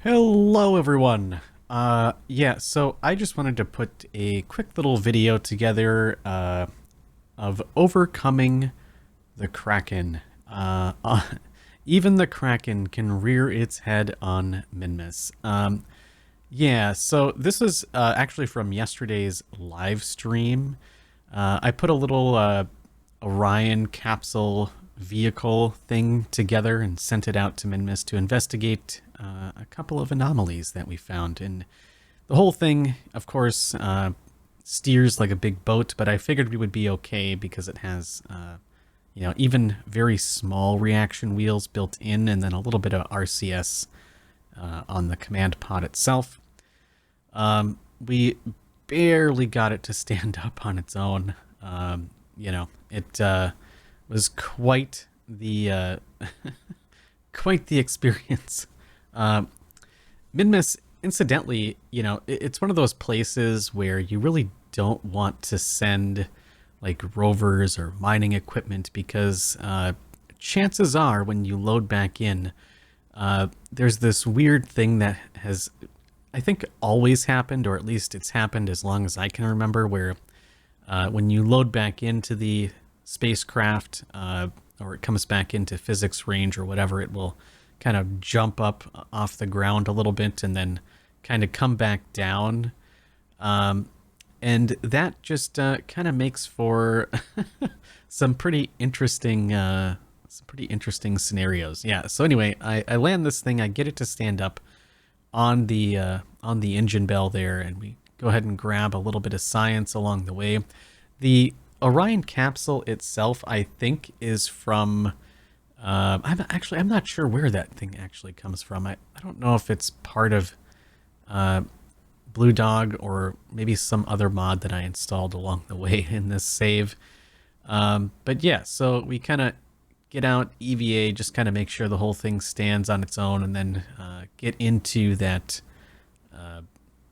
Hello everyone. Yeah, so I just wanted to put a quick little video together of overcoming the Kraken. Even the Kraken can rear its head on Minmus. Yeah, so this is actually from yesterday's live stream. I put a little Orion capsule vehicle thing together and sent it out to Minmus to investigate a couple of anomalies that we found. And the whole thing, of course, steers like a big boat, but I figured we would be okay because it has, even very small reaction wheels built in and then a little bit of RCS on the command pod itself. We barely got it to stand up on its own. It was quite the quite the experience. Minmus, incidentally, it's one of those places where you really don't want to send like rovers or mining equipment because chances are when you load back in, there's this weird thing that has, I think, always happened, or at least it's happened as long as I can remember, where when you load back into the spacecraft or it comes back into physics range or whatever, it will kind of jump up off the ground a little bit and then kind of come back down. And that just kind of makes for some pretty interesting scenarios. Yeah. So anyway, I land this thing, I get it to stand up on the engine bell there, and we go ahead and grab a little bit of science along the way. The Orion capsule itself, I think, is from. I'm not sure where that thing actually comes from. I don't know if it's part of Blue Dog or maybe some other mod that I installed along the way in this save. But yeah, so we kind of get out EVA, just kind of make sure the whole thing stands on its own, and then get into that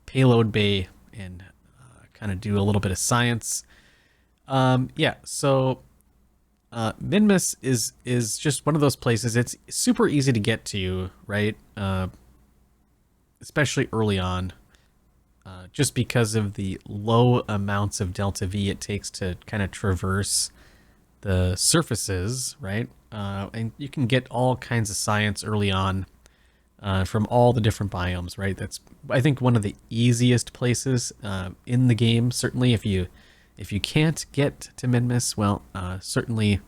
payload bay and kind of do a little bit of science. So Minmus is just one of those places. It's super easy to get to, right? Especially early on, just because of the low amounts of delta V it takes to kind of traverse the surfaces, right? And you can get all kinds of science early on from all the different biomes, right? That's, I think, one of the easiest places in the game. Certainly, if you can't get to Minmus, well, certainly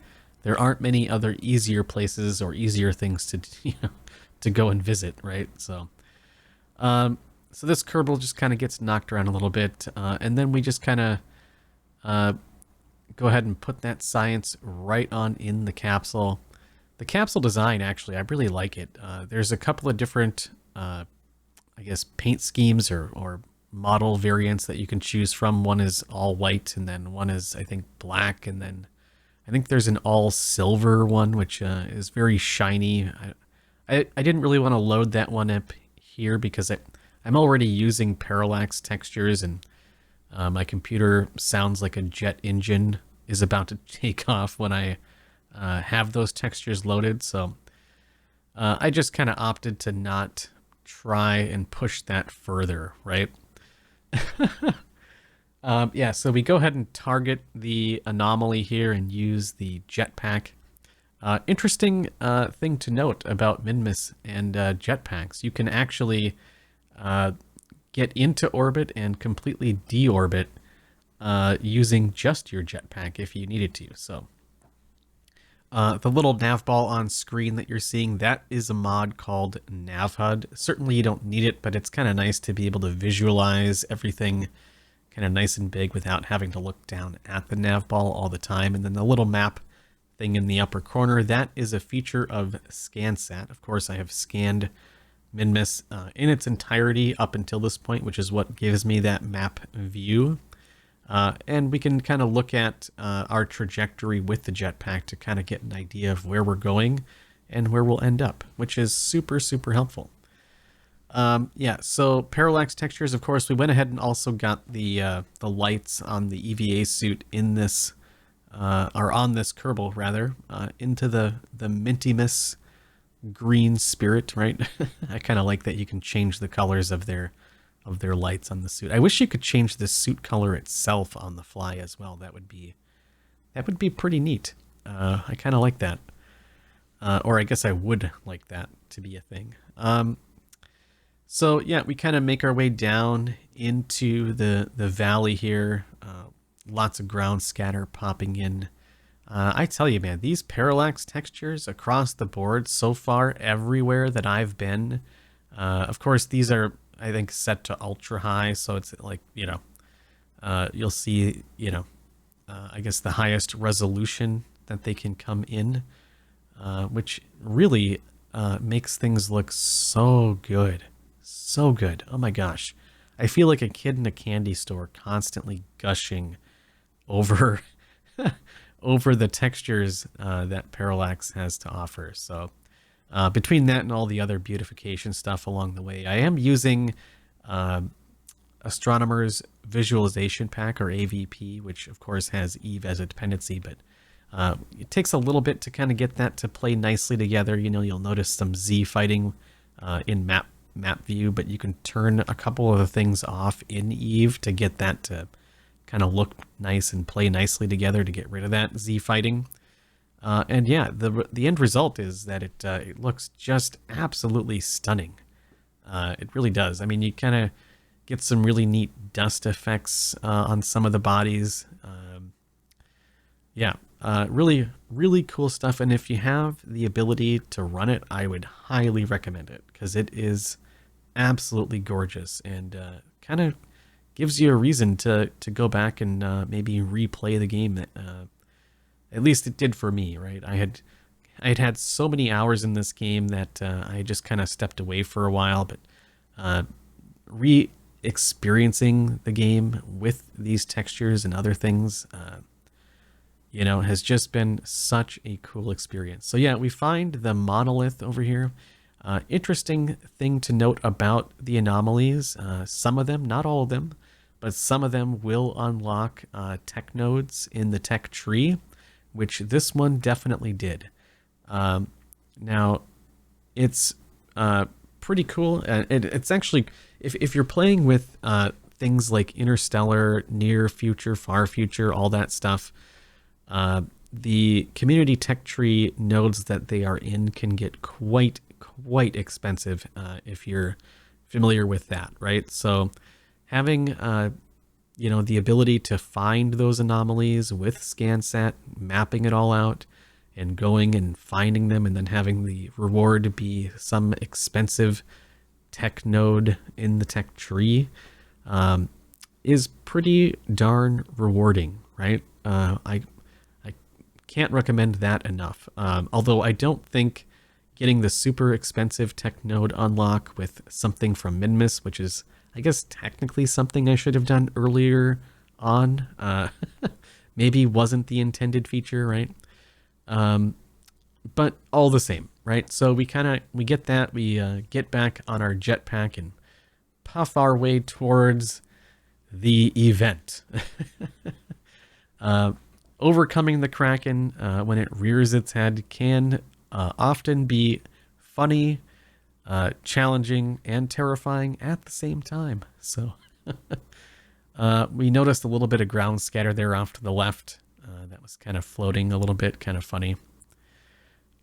there aren't many other easier places or easier things to to go and visit, right? So this Kerbal just kind of gets knocked around a little bit, and then we just kind of go ahead and put that science right on in the capsule. The capsule design, actually, I really like it. There's a couple of different, I guess, paint schemes or model variants that you can choose from. One is all white, and then one is, I think, black, and then I think there's an all silver one, which is very shiny. I didn't really want to load that one up here because I'm already using parallax textures, and my computer sounds like a jet engine is about to take off when I have those textures loaded. So I just kind of opted to not try and push that further, right? So we go ahead and target the anomaly here and use the jetpack. Interesting thing to note about Minmus and jetpacks. You can actually get into orbit and completely deorbit using just your jetpack if you needed to. So the little nav ball on screen that you're seeing, that is a mod called NavHUD. Certainly you don't need it, but it's kind of nice to be able to visualize everything kind of nice and big without having to look down at the nav ball all the time. And then the little map thing in the upper corner, that is a feature of ScanSat. Of course, I have scanned Minmus in its entirety up until this point, which is what gives me that map view. And we can kind of look at our trajectory with the jetpack to kind of get an idea of where we're going and where we'll end up, which is super, super helpful. So parallax textures, of course, we went ahead and also got the lights on the EVA suit in this, or on this Kerbal rather, into the Mintimus green spirit, right? I kind of like that you can change the colors of their lights on the suit. I wish you could change the suit color itself on the fly as well. That would be pretty neat. I kind of like that. Or I guess I would like that to be a thing. So yeah, we kind of make our way down into the valley here. Lots of ground scatter popping in. I tell you, man, these parallax textures across the board so far, everywhere that I've been. Of course, these are, I think, set to ultra high, so it's like, you'll see, I guess the highest resolution that they can come in, which really makes things look so good. So good. Oh my gosh. I feel like a kid in a candy store constantly gushing over over the textures that Parallax has to offer. So between that and all the other beautification stuff along the way, I am using Astronomer's Visualization Pack, or AVP, which of course has Eve as a dependency, but it takes a little bit to kind of get that to play nicely together. You'll notice some Z fighting in map view, but you can turn a couple of the things off in Eve to get that to kind of look nice and play nicely together to get rid of that Z fighting. And yeah, the end result is that it looks just absolutely stunning. It really does. I mean, you kind of get some really neat dust effects on some of the bodies. Yeah, really, really cool stuff. And if you have the ability to run it, I would highly recommend it, because it is absolutely gorgeous and kind of gives you a reason to go back and maybe replay the game. At least it did for me, right? I had so many hours in this game that I just kind of stepped away for a while, but re-experiencing the game with these textures and other things, has just been such a cool experience. So yeah, we find the monolith over here. Interesting thing to note about the anomalies, some of them, not all of them, but some of them will unlock tech nodes in the tech tree, which this one definitely did. Now, it's pretty cool. It's actually, if you're playing with things like interstellar, near future, far future, all that stuff, the community tech tree nodes that they are in can get quite expensive if you're familiar with that, right? So having the ability to find those anomalies with ScanSat, mapping it all out, and going and finding them, and then having the reward be some expensive tech node in the tech tree, is pretty darn rewarding, right? I can't recommend that enough. Although I don't think getting the super expensive tech node unlock with something from Minmus, which is, I guess, technically something I should have done earlier on, maybe wasn't the intended feature, right? But all the same, right? So we get that, we get back on our jetpack and puff our way towards the event. Overcoming the Kraken when it rears its head can often be funny, challenging, and terrifying at the same time. So we noticed a little bit of ground scatter there off to the left. That was kind of floating a little bit, kind of funny.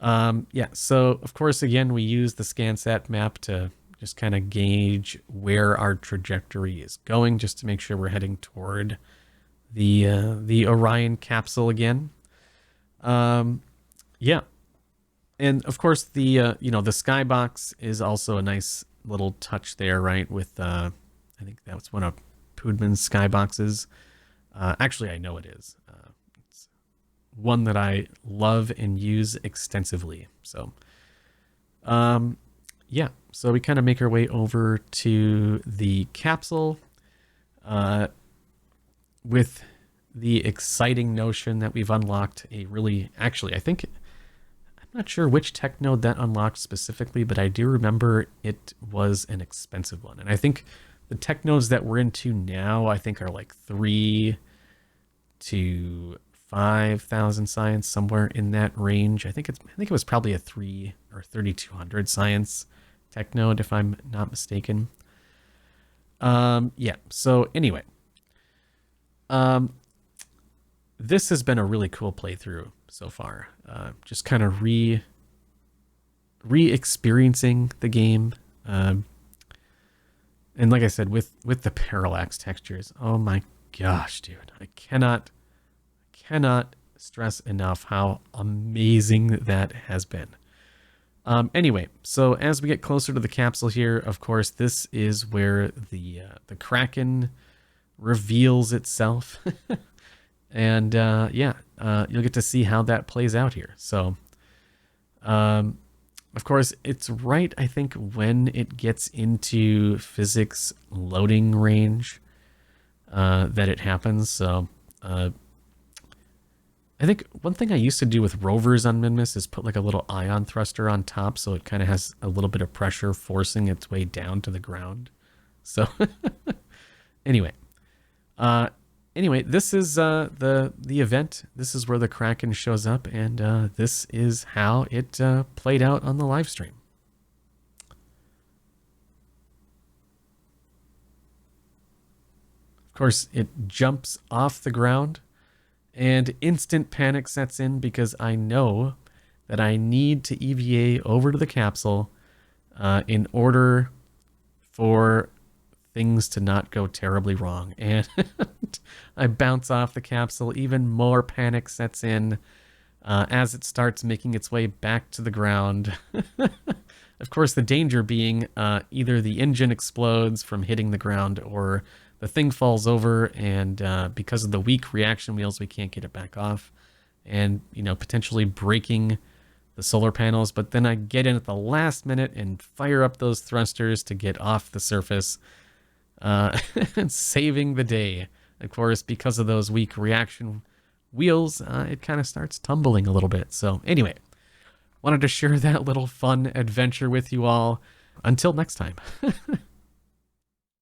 Yeah, so of course, again, we use the ScanSat map to just kind of gauge where our trajectory is going, just to make sure we're heading toward the Orion capsule again. Yeah. And of course, the skybox is also a nice little touch there, right? With I think that was one of Pudman's skyboxes. Actually, I know it is. It's one that I love and use extensively. So, yeah. So we kind of make our way over to the capsule, with the exciting notion that we've unlocked a really, actually, I think, I'm not sure which tech node that unlocked specifically, but I do remember it was an expensive one. And I think the tech nodes that we're into now, I think, are like 3 to 5,000 science, somewhere in that range. I think it was probably a 3 or 3,200 science tech node, if I'm not mistaken. Yeah. So anyway, this has been a really cool playthrough so far. Just kind of re-experiencing the game. And like I said, with the parallax textures, oh my gosh, dude, I cannot stress enough how amazing that has been. Anyway, so as we get closer to the capsule here, of course, this is where the Kraken reveals itself. And yeah, you'll get to see how that plays out here. So, of course, it's right, I think, when it gets into physics loading range that it happens. So, I think one thing I used to do with rovers on Minmus is put like a little ion thruster on top, so it kind of has a little bit of pressure forcing its way down to the ground. So, anyway, this is the event. This is where the Kraken shows up, and this is how it played out on the live stream. Of course, it jumps off the ground, and instant panic sets in because I know that I need to EVA over to the capsule in order for things to not go terribly wrong. And I bounce off the capsule. Even more panic sets in as it starts making its way back to the ground. Of course, the danger being either the engine explodes from hitting the ground or the thing falls over, and because of the weak reaction wheels, we can't get it back off, and, you know, potentially breaking the solar panels. But then I get in at the last minute and fire up those thrusters to get off the surface, saving the day. Of course, because of those weak reaction wheels, it kind of starts tumbling a little bit. So anyway, wanted to share that little fun adventure with you all. Until next time.